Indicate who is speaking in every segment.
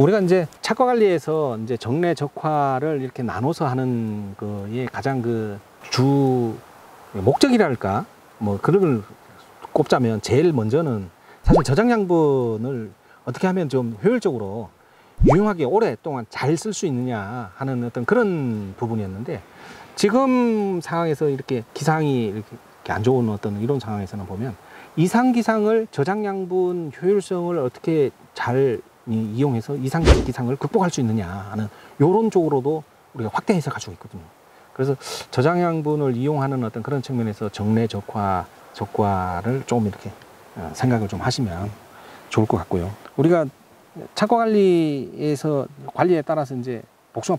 Speaker 1: 우리가 이제 착과 관리에서 이제 정례 적화를 이렇게 나눠서 하는 거에 가장 그 주 목적이랄까 뭐 그런 걸 꼽자면 제일 먼저는 사실 저장 양분을 어떻게 하면 좀 효율적으로 유용하게 오랫동안 잘 쓸 수 있느냐 하는 어떤 그런 부분이었는데, 지금 상황에서 이렇게 기상이 이렇게 안 좋은 어떤 이런 상황에서는 보면 이상 기상을 저장 양분 효율성을 어떻게 잘 이용해서 이상 기상을 극복할 수 있느냐 하는 이런 쪽으로도 우리가 확대 해서 가지고 있거든요. 그래서 저장 양분을 이용하는 어떤 그런 측면에서 정례 적과를 좀 이렇게 생각을 좀 하시면 좋을 것 같고요. 우리가 착과 관리에서 관리에 따라서 이제 복숭아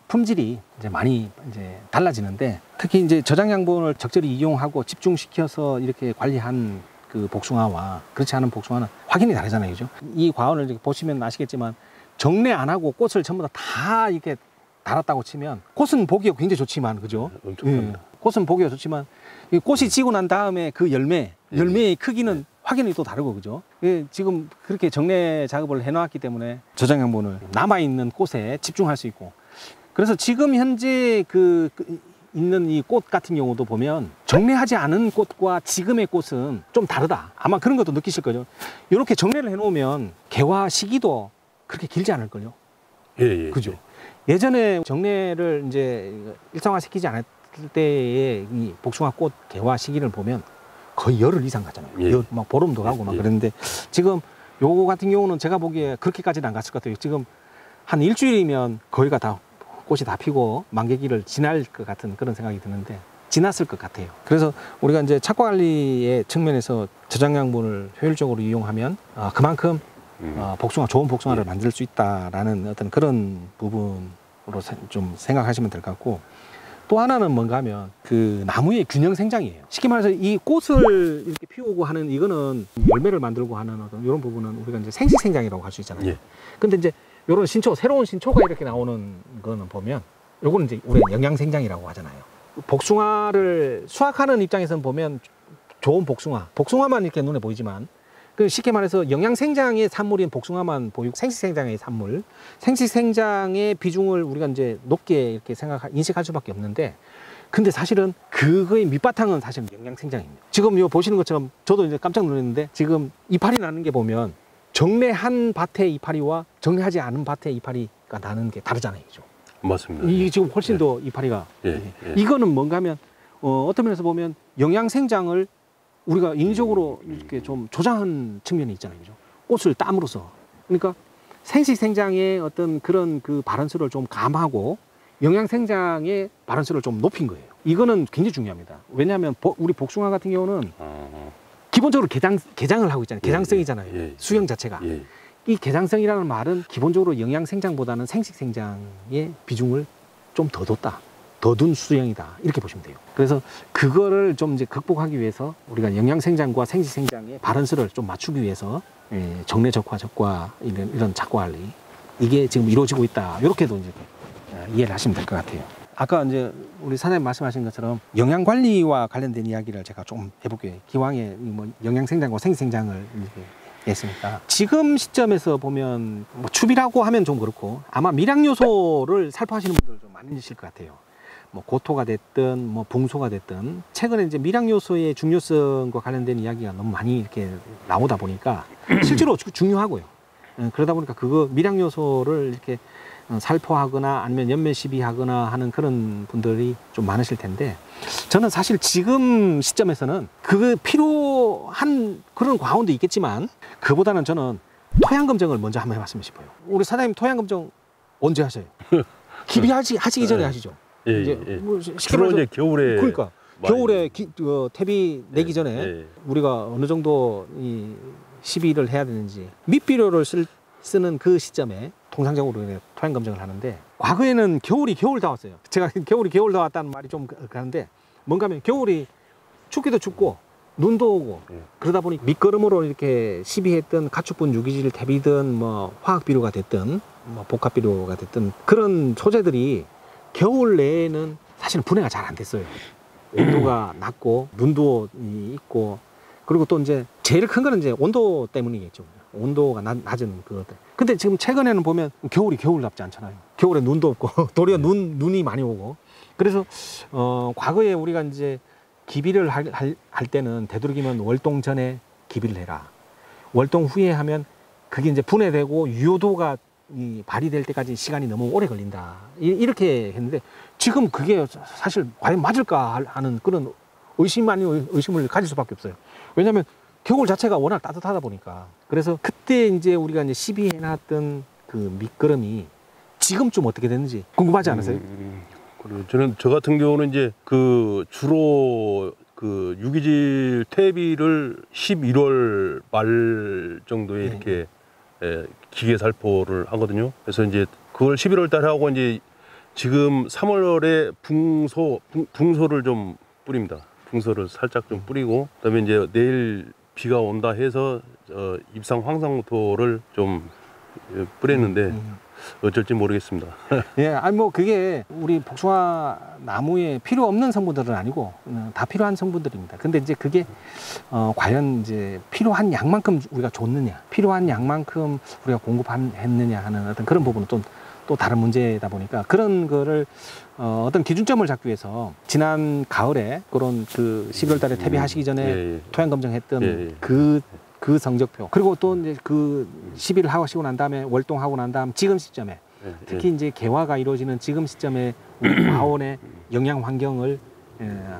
Speaker 1: 품질이 이제 많이 이제 달라지는데, 특히 이제 저장 양분을 적절히 이용하고 집중시켜서 이렇게 관리한 그 복숭아와 그렇지 않은 복숭아는 확연히 다르잖아요, 그죠? 이 과원을 이렇게 보시면 아시겠지만 정례 안 하고 꽃을 전부 다 이렇게 달았다고 치면 꽃은 보기가 굉장히 좋지만, 그죠?
Speaker 2: 엄청
Speaker 1: 꽃은 보기가 좋지만 이 꽃이 지고 난 다음에 그 열매의 크기는 확연히 또 다르고, 그죠? 지금 그렇게 정례 작업을 해놨기 때문에 저장 양분을 남아있는 꽃에 집중할 수 있고, 그래서 지금 현재 있는 이 꽃 같은 경우도 보면 정례하지 않은 꽃과 지금의 꽃은 좀 다르다. 아마 그런 것도 느끼실 거죠. 이렇게 정례를 해놓으면 개화 시기도 그렇게 길지 않을걸요. 그죠? 예전에 정례를 이제 일상화시키지 않았을 때의 이 복숭아 꽃 개화 시기를 보면 거의 열흘 이상 가잖아요. 막 보름도 가고 막 그랬는데, 지금 요거 같은 경우는 제가 보기에 그렇게까지는 안 갔을 것 같아요. 지금 한 일주일이면 거의가 다 꽃이 다 피고 만개기를 지날 것 같은 그런 생각이 드는데, 지났을 것 같아요. 그래서 우리가 이제 착과 관리의 측면에서 저장 양분을 효율적으로 이용하면 그만큼 좋은 복숭아를 만들 수 있다라는 어떤 그런 부분으로 좀 생각하시면 될 것 같고, 또 하나는 뭔가 하면 그 나무의 균형 생장이에요. 쉽게 말해서 이 꽃을 이렇게 피우고 하는 이거는 열매를 만들고 하는 어떤 이런 부분은 우리가 이제 생식 생장이라고 할 수 있잖아요. 근데 이제 이런 새로운 신초가 이렇게 나오는 거는 보면 요거는 이제 우리가 영양 생장이라고 하잖아요. 복숭아를 수확하는 입장에서는 보면 좋은 복숭아만 이렇게 눈에 보이지만, 그 쉽게 말해서 영양 생장의 산물인 복숭아만 보이고 생식 생장의 산물, 생식 생장의 비중을 우리가 이제 높게 이렇게 인식할 수밖에 없는데, 근데 사실은 그거의 밑바탕은 사실은 영양 생장입니다. 지금 이거 보시는 것처럼 저도 이제 깜짝 놀랐는데, 지금 이파리 나는 게 보면 정례한 밭의 이파리와 정례하지 않은 밭의 이파리가 나는 게 다르잖아요, 그죠?
Speaker 2: 맞습니다.
Speaker 1: 이게 지금 훨씬 더 이파리가 이거는 뭔가 하면 어떤 면에서 보면 영양 생장을 우리가 인위적으로 이렇게 좀 조장한 측면이 있잖아요, 그죠? 꽃을 땀으로써. 그러니까 생식 생장의 어떤 그런 그 발현수를 좀 감하고 영양 생장의 발현수를 좀 높인 거예요. 이거는 굉장히 중요합니다. 왜냐하면 우리 복숭아 같은 경우는 기본적으로 개장을 하고 있잖아요. 개장성이잖아요. 수영 자체가. 이 개장성이라는 말은 기본적으로 영양 생장보다는 생식 생장의 비중을 좀 더 뒀다. 더 둔 수영이다, 이렇게 보시면 돼요. 그래서 그거를 좀 이제 극복하기 위해서 우리가 영양 생장과 생식 생장의 바런스를 좀 맞추기 위해서 정례 적과 이런 착과 관리, 이게 지금 이루어지고 있다, 이렇게도 이제 이해를 하시면 될 것 같아요. 아까 이제 우리 사장님 말씀하신 것처럼 영양 관리와 관련된 이야기를 제가 좀 해볼게요. 기왕에 뭐 영양 생장과 생식 생장을 했으니까, 지금 시점에서 보면 뭐 추비라고 하면 좀 그렇고 아마 밀양 요소를 살포하시는 분들 좀 많으실 것 같아요. 뭐 고토가 됐든 뭐 붕소가 됐든, 최근에 이제 밀양 요소의 중요성과 관련된 이야기가 너무 많이 이렇게 나오다 보니까 실제로 중요하고요. 그러다 보니까 그거 밀양 요소를 이렇게 살포하거나 아니면 연매 시비하거나 하는 그런 분들이 좀 많으실 텐데, 저는 사실 지금 시점에서는 그 필요한 그런 과언도 있겠지만, 그보다는 저는 토양 검정을 먼저 한번 해봤으면 싶어요. 우리 사장님 토양 검정 언제 하세요? 기비 하시기 전에 하시죠?
Speaker 2: 뭐 주로 이제 겨울에.
Speaker 1: 그러니까 겨울에 퇴비 내기 전에 우리가 어느 정도 이 시비를 해야 되는지, 밑비료를 쓰는 그 시점에 통상적으로 토양 검정을 하는데, 과거에는 겨울 다 왔어요. 제가 겨울 다 왔다는 말이 좀 그런데, 뭔가 하면 겨울이 춥기도 춥고 눈도 오고 그러다 보니 밑거름으로 이렇게 시비했던 가축분 유기질 퇴비든 뭐 화학비료가 됐든 뭐 복합비료가 됐든 그런 소재들이 겨울 내에는 사실은 분해가 잘 안 됐어요. 온도가 낮고 눈도 있고, 그리고 또 이제 제일 큰 거는 이제 온도 때문이겠죠. 온도가 낮은 그것들. 근데 지금 최근에는 보면 겨울이 겨울답지 않잖아요. 겨울에 눈도 없고 도리어 눈이 많이 오고. 그래서 과거에 우리가 이제 기비를 할 때는 되도록이면 월동 전에 기비를 해라. 월동 후에 하면 그게 이제 분해되고 유효도가 발휘될 때까지 시간이 너무 오래 걸린다. 이렇게 했는데 지금 그게 사실 과연 맞을까 하는 그런 의심을 가질 수밖에 없어요. 왜냐하면 겨울 자체가 워낙 따뜻하다 보니까. 그래서 그때 이제 우리가 이제 시비해놨던 그 밑거름이 지금쯤 어떻게 됐는지 궁금하지 않으세요?
Speaker 2: 그리고 저 같은 경우는 이제 그 주로 그 유기질 퇴비를 11월 말 정도에 이렇게 기계 살포를 하거든요. 그래서 이제 그걸 11월 달에 하고 이제 지금 3월에 붕소를 좀 뿌립니다. 붕소를 살짝 좀 뿌리고 그다음에 이제 내일 비가 온다 해서 입상 황상토를 좀 뿌렸는데 어쩔지 모르겠습니다.
Speaker 1: 예, 아니 뭐 그게 우리 복숭아 나무에 필요 없는 성분들은 아니고 다 필요한 성분들입니다. 근데 이제 그게 과연 이제 필요한 양만큼 우리가 줬느냐, 필요한 양만큼 우리가 공급했느냐 하는 어떤 그런 부분은 또 다른 문제다 보니까 그런 거를 어떤 기준점을 잡기 위해서 지난 가을에 그런 그 11월 달에 퇴비하시기 전에 토양 검증했던 그 성적표, 그리고 또 이제 그 10일 하시고 난 다음에 월동하고 난 다음 지금 시점에 특히 이제 개화가 이루어지는 지금 시점에 우리 과원의 영양 환경을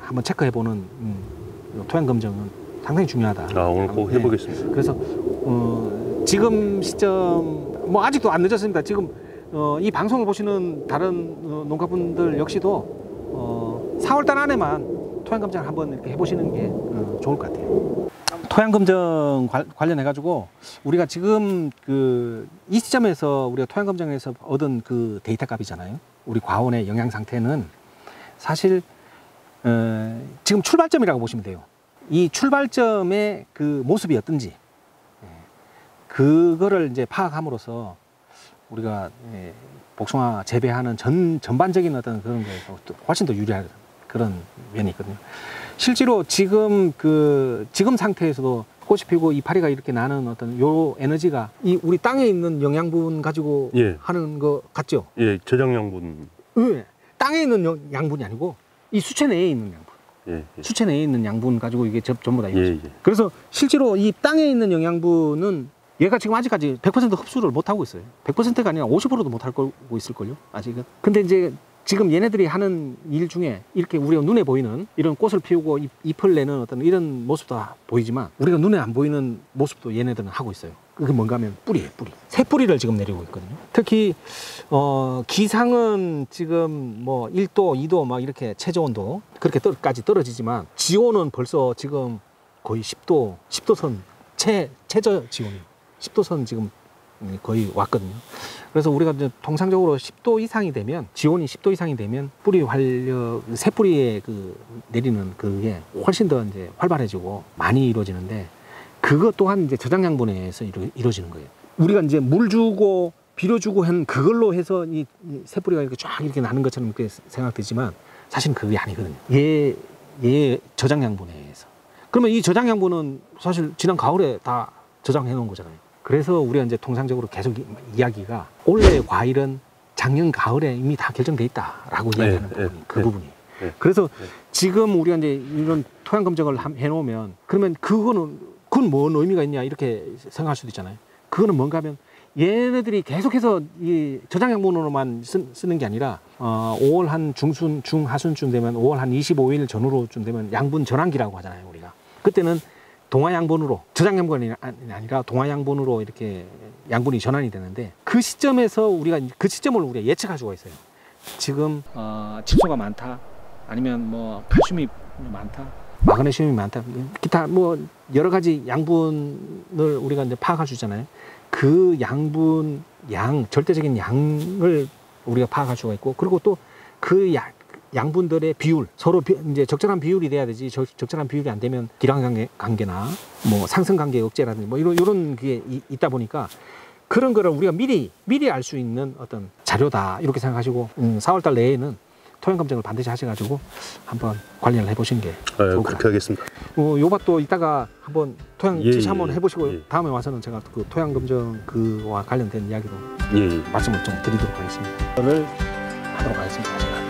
Speaker 1: 한번 체크해보는 토양 검증은 상당히 중요하다.
Speaker 2: 오늘 꼭 해보겠습니다.
Speaker 1: 그래서 지금 시점 뭐 아직도 안 늦었습니다. 지금 이 방송을 보시는 다른 농가분들 역시도 4월달 안에만 토양 검증을 한번 이렇게 해보시는 게 좋을 것 같아요. 토양 검증 관련해 가지고 우리가 지금 이 시점에서 우리가 토양 검증에서 얻은 그 데이터 값이잖아요. 우리 과원의 영양 상태는 사실 지금 출발점이라고 보시면 돼요. 이 출발점의 그 모습이 어떤지 그거를 이제 파악함으로써 우리가 복숭아 재배하는 전반적인 어떤 그런 거에서 훨씬 더 유리한 그런 면이 있거든요. 실제로 지금 지금 상태에서도 꽃이 피고 이파리가 이렇게 나는 어떤 요 에너지가 이 우리 땅에 있는 영양분 가지고 하는 거 같죠?
Speaker 2: 예, 저장 양분.
Speaker 1: 네, 땅에 있는 양분이 아니고 이 수채 내에 있는 양분. 수채 내에 있는 양분 가지고 이게 전부 다 이거죠. 그래서 실제로 이 땅에 있는 영양분은 얘가 지금 아직까지 100% 흡수를 못 하고 있어요. 100%가 아니라 50%도 못 하고 있을걸요, 아직은. 근데 이제 지금 얘네들이 하는 일 중에 이렇게 우리가 눈에 보이는 이런 꽃을 피우고 잎을 내는 어떤 이런 모습도 보이지만 우리가 눈에 안 보이는 모습도 얘네들은 하고 있어요. 그게 뭔가 하면 뿌리예요, 뿌리. 새 뿌리를 지금 내리고 있거든요. 특히 기상은 지금 뭐 1도, 2도 막 이렇게 최저 온도 그렇게까지 떨어지지만 지온은 벌써 지금 거의 10도선 최저 지온이 10도선 지금 거의 왔거든요. 그래서 우리가 이제 통상적으로 10도 이상이 되면, 지온이 10도 이상이 되면 뿌리 활력, 새 뿌리에 내리는 그게 훨씬 더 이제 활발해지고 많이 이루어지는데, 그것 또한 이제 저장 양분에 의해서 이루어지는 거예요. 우리가 이제 물 주고 비료 주고 한 그걸로 해서 이 새 뿌리가 이렇게 쫙 이렇게 나는 것처럼 그렇게 생각되지만 사실은 그게 아니거든요. 얘 저장 양분에 의해서. 그러면 이 저장 양분은 사실 지난 가을에 다 저장해 놓은 거잖아요. 그래서 우리가 이제 통상적으로 계속 이야기가 올해 과일은 작년 가을에 이미 다 결정돼 있다라고 이야기하는 부분이 그 부분이. 그래서 지금 우리가 이제 이런 토양 검증을 해놓으면 그러면 그건 뭔 의미가 있냐 이렇게 생각할 수도 있잖아요. 그거는 뭔가 하면 얘네들이 계속해서 이 저장 양분으로만 쓰는 게 아니라 5월 한 중하순쯤 되면 5월 한 25일 전후로쯤 되면 양분 전환기라고 하잖아요. 우리가 그때는 동화 양분으로, 저장 양분이 아니라 동화 양분으로 이렇게 양분이 전환이 되는데, 그 시점에서 그 시점을 우리가 예측할 수가 있어요. 지금 질소가 많다, 아니면 뭐 칼슘이 많다, 마그네슘이 많다, 기타 뭐 여러 가지 양분을 우리가 이제 파악할 수 있잖아요. 그 양분 절대적인 양을 우리가 파악할 수가 있고, 그리고 또 그 양분들의 비율, 서로 이제 적절한 비율이 돼야 되지, 적절한 비율이 안 되면 기량 관계나 뭐 상승 관계 억제라든지 뭐 이런 게 있다 보니까 그런 거를 우리가 미리 알 수 있는 어떤 자료다 이렇게 생각하시고 4월달 내에는 토양 검증을 반드시 하셔가지고 한번 관리를 해보시는 게
Speaker 2: 아,
Speaker 1: 좋을 것
Speaker 2: 그렇게
Speaker 1: 같아요.
Speaker 2: 하겠습니다.
Speaker 1: 요 밭도 이따가 한번 토양
Speaker 2: 예,
Speaker 1: 지시
Speaker 2: 예,
Speaker 1: 한번 해보시고
Speaker 2: 예.
Speaker 1: 다음에 와서는 제가 그 토양 검증 그와 관련된 이야기로
Speaker 2: 예, 예.
Speaker 1: 말씀을 좀 드리도록 하겠습니다. 오늘 하도록 하겠습니다.